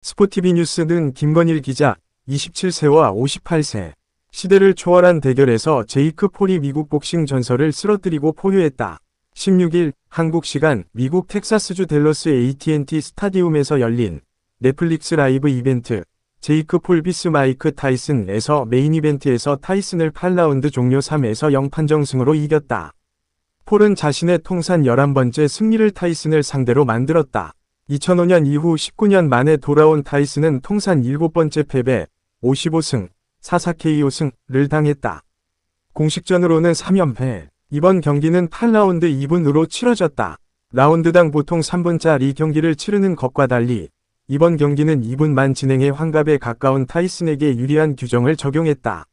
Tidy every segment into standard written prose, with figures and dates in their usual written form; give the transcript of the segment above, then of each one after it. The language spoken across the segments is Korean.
스포티비뉴스 등 김건일 기자, 27세와 58세. 시대를 초월한 대결에서 제이크 폴이 미국 복싱 전설을 쓰러뜨리고 포효했다. 16일 한국 시간 미국 텍사스주 댈러스 AT&T 스타디움에서 열린 넷플릭스 라이브 이벤트 제이크 폴 비스 마이크 타이슨에서 메인 이벤트에서 타이슨을 8라운드 종료 3에서 0 판정승으로 이겼다. 폴은 자신의 통산 11번째 승리를 타이슨을 상대로 만들었다. 2005년 이후 19년 만에 돌아온 타이슨은 통산 7번째 패배, 55승, 44KO승을 당했다. 공식전으로는 3연패. 이번 경기는 8라운드 2분으로 치러졌다. 라운드당 보통 3분짜리 경기를 치르는 것과 달리 이번 경기는 2분만 진행해 환갑에 가까운 타이슨에게 유리한 규정을 적용했다.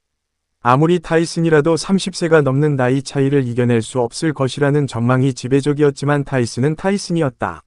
아무리 타이슨이라도 30세가 넘는 나이 차이를 이겨낼 수 없을 것이라는 전망이 지배적이었지만 타이슨은 타이슨이었다.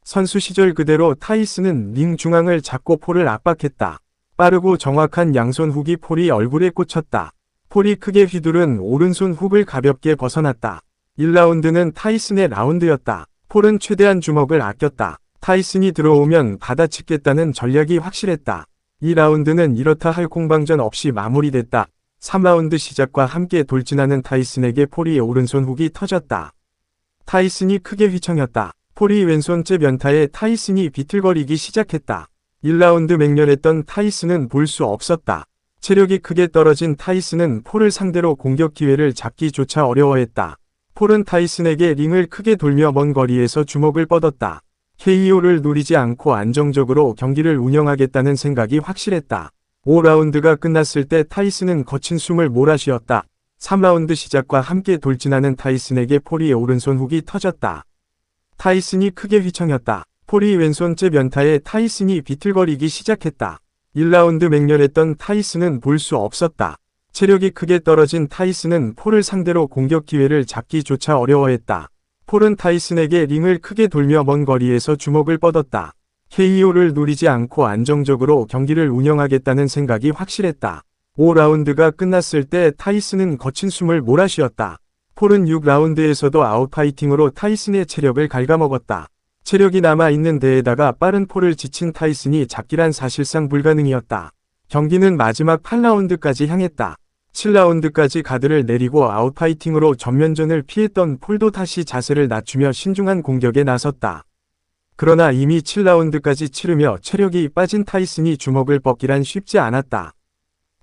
선수 시절 그대로 타이슨은 링 중앙을 잡고 폴을 압박했다. 빠르고 정확한 양손 훅이 폴이 얼굴에 꽂혔다. 폴이 크게 휘두른 오른손 훅을 가볍게 벗어났다. 1라운드는 타이슨의 라운드였다. 폴은 최대한 주먹을 아꼈다. 타이슨이 들어오면 받아치겠다는 전략이 확실했다. 2라운드는 이렇다 할 공방전 없이 마무리됐다. 3라운드 시작과 함께 돌진하는 타이슨에게 폴이 오른손 훅이 터졌다. 타이슨이 크게 휘청였다. 폴이 왼손째 변타에 타이슨이 비틀거리기 시작했다. 1라운드 맹렬했던 타이슨은 볼 수 없었다. 체력이 크게 떨어진 타이슨은 폴을 상대로 공격 기회를 잡기조차 어려워했다. 폴은 타이슨에게 링을 크게 돌며 먼 거리에서 주먹을 뻗었다. KO를 노리지 않고 안정적으로 경기를 운영하겠다는 생각이 확실했다. 5라운드가 끝났을 때 타이슨은 거친 숨을 몰아쉬었다. 3라운드 시작과 함께 돌진하는 타이슨에게 폴이 오른손 훅이 터졌다. 타이슨이 크게 휘청였다. 폴이 왼손째 변타에 타이슨이 비틀거리기 시작했다. 1라운드 맹렬했던 타이슨은 볼 수 없었다. 체력이 크게 떨어진 타이슨은 폴을 상대로 공격 기회를 잡기조차 어려워했다. 폴은 타이슨에게 링을 크게 돌며 먼 거리에서 주먹을 뻗었다. KO를 노리지 않고 안정적으로 경기를 운영하겠다는 생각이 확실했다. 5라운드가 끝났을 때 타이슨은 거친 숨을 몰아쉬었다. 폴은 6라운드에서도 아웃파이팅으로 타이슨의 체력을 갉아먹었다. 체력이 남아있는 데에다가 빠른 폴을 지친 타이슨이 잡기란 사실상 불가능이었다. 경기는 마지막 8라운드까지 향했다. 7라운드까지 가드를 내리고 아웃파이팅으로 전면전을 피했던 폴도 다시 자세를 낮추며 신중한 공격에 나섰다. 그러나 이미 7라운드까지 치르며 체력이 빠진 타이슨이 주먹을 뻗기란 쉽지 않았다.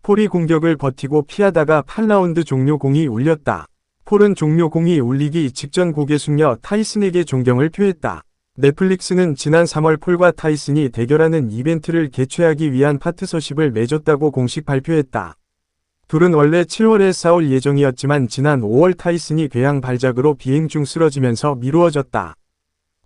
폴이 공격을 버티고 피하다가 8라운드 종료 공이 울렸다. 폴은 종료 공이 울리기 직전 고개 숙여 타이슨에게 존경을 표했다. 넷플릭스는 지난 3월 폴과 타이슨이 대결하는 이벤트를 개최하기 위한 파트너십을 맺었다고 공식 발표했다. 둘은 원래 7월에 싸울 예정이었지만 지난 5월 타이슨이 궤양 발작으로 비행 중 쓰러지면서 미루어졌다.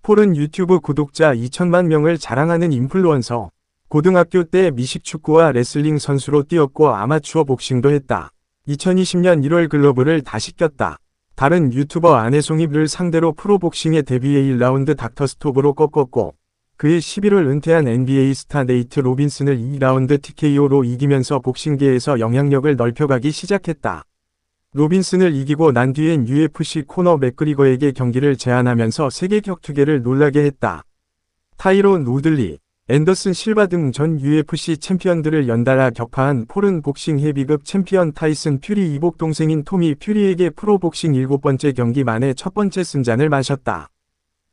폴은 유튜브 구독자 2천만 명을 자랑하는 인플루언서, 고등학교 때 미식축구와 레슬링 선수로 뛰었고 아마추어 복싱도 했다. 2020년 1월 글러브를 다시 꼈다. 다른 유튜버 안혜송이를 상대로 프로복싱의 데뷔에 1라운드 닥터스톱으로 꺾었고 그해 11월 은퇴한 NBA 스타 네이트 로빈슨을 2라운드 TKO로 이기면서 복싱계에서 영향력을 넓혀가기 시작했다. 로빈슨을 이기고 난 뒤엔 UFC 코너 맥그리거에게 경기를 제안하면서 세계 격투계를 놀라게 했다. 타이론 우들리, 앤더슨 실바 등 전 UFC 챔피언들을 연달아 격파한 폴은 복싱 헤비급 챔피언 타이슨 퓨리 이복 동생인 토미 퓨리에게 프로복싱 7번째 경기 만에 첫 번째 승잔을 마셨다.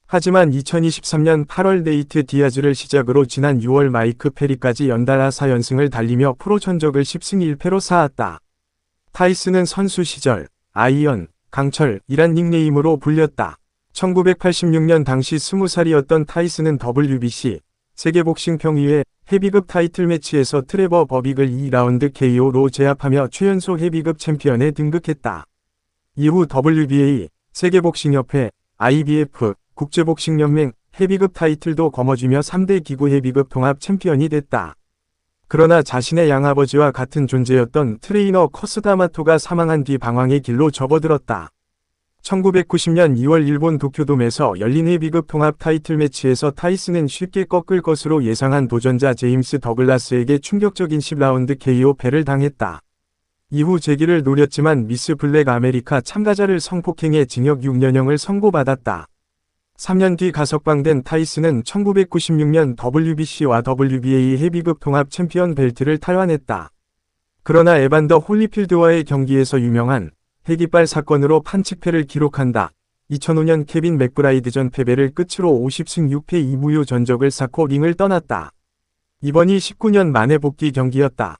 하지만 2023년 8월 네이트 디아즈를 시작으로 지난 6월 마이크 페리까지 연달아 4연승을 달리며 프로 전적을 10승 1패로 쌓았다. 타이슨은 선수 시절 아이언, 강철이란 닉네임으로 불렸다. 1986년 당시 20살이었던 타이슨은 WBC 세계복싱평의회 헤비급 타이틀 매치에서 트레버 버빅을 2라운드 KO로 제압하며 최연소 헤비급 챔피언에 등극했다. 이후 WBA, 세계복싱협회, IBF, 국제복싱연맹, 헤비급 타이틀도 거머쥐며 3대 기구 헤비급 통합 챔피언이 됐다. 그러나 자신의 양아버지와 같은 존재였던 트레이너 커스다마토가 사망한 뒤 방황의 길로 접어들었다. 1990년 2월 일본 도쿄돔에서 열린 헤비급 통합 타이틀 매치에서 타이슨은 쉽게 꺾을 것으로 예상한 도전자 제임스 더글라스에게 충격적인 10라운드 KO 패를 당했다. 이후 재기를 노렸지만 미스 블랙 아메리카 참가자를 성폭행해 징역 6년형을 선고받았다. 3년 뒤 가석방된 타이슨은 1996년 WBC와 WBA 헤비급 통합 챔피언 벨트를 탈환했다. 그러나 에반더 홀리필드와의 경기에서 유명한 해깃발 사건으로 판칙패를 기록한다. 2005년 케빈 맥브라이드전 패배를 끝으로 50승 6패 2무효 전적을 쌓고 링을 떠났다. 이번이 19년 만에 복귀 경기였다.